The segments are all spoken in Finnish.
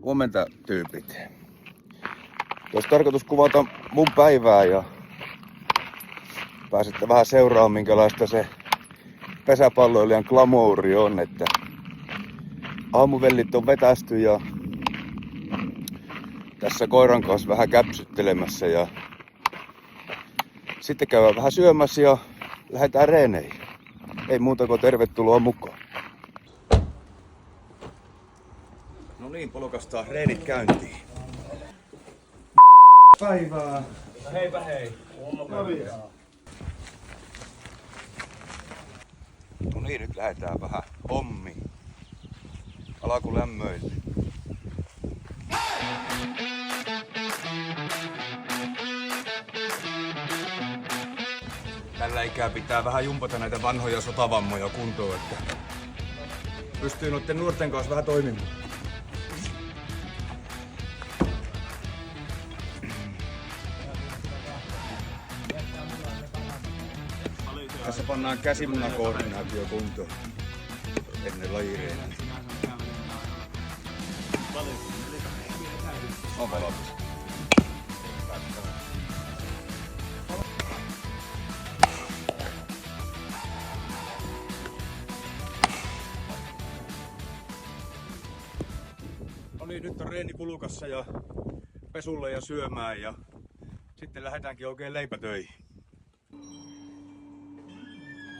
Huomenta tyypit. Olisi tarkoitus kuvata mun päivää ja pääsette vähän seuraamaan minkälaista se pesäpalloilijan glamouri on, että aamuvellit on vetästy ja tässä koiran kanssa vähän käpsyttelemässä ja sitten käydään vähän syömässä ja lähdetään reeneihin. Ei muuta kuin tervetuloa mukaan. No niin, polkastaan reenit käyntiin. Päivää. Heipä hei. No niin, nyt lähdetään vähän hommiin. Alkulämmöille. Tällä ikää pitää vähän jumpata näitä vanhoja sotavammoja kuntoon, että pystyy noiden nuorten kanssa vähän toimimaan. Tässä pannaan käsimunakoordinaatio kuntoon ennen lajireeniä. On valmis. No niin, nyt on reeni pulukassa ja pesulle ja syömään ja sitten lähdetäänkin oikein leipätöihin.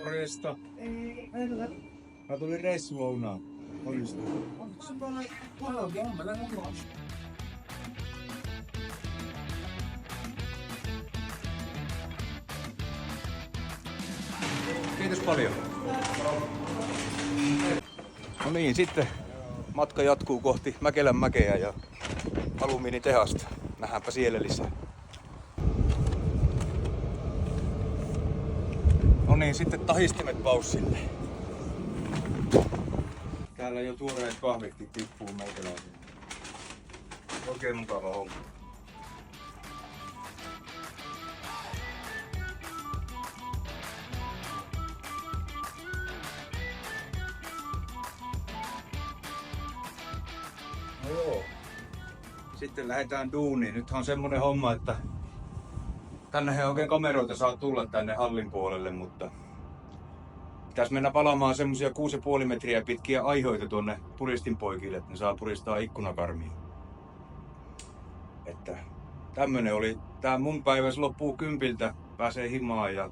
Morjesta. Ei, Mä tulin reissulounaan. Morjesta. onko se tuolla palaukin? On meillä on. Kiitos paljon. No niin, sitten matka jatkuu kohti Mäkelän mäkeä ja alumiinitehasta. Nähdäänpä siellä lisää. No niin, sitten tahistimet paussille. Täällä jo tuoreet kahvikki tippuu meikäläisille. Oikein mukava homma. No joo. Sitten lähdetään duuniin. Nythän on semmonen homma, että tänne ei oikein kameroita saa tulla tänne hallin puolelle, mutta pitäisi mennä palaamaan semmosia 6,5 metriä pitkiä aihoita tuonne puristinpoikille, että ne saa puristaa ikkunakarmiin. Että tämmönen oli tää mun päivä, se loppuu 10, pääsee himaan ja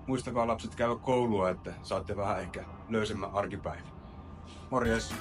muistakaa lapset käydä koulua, että saatte vähän ehkä löysemmän arkipäivän. Morjes!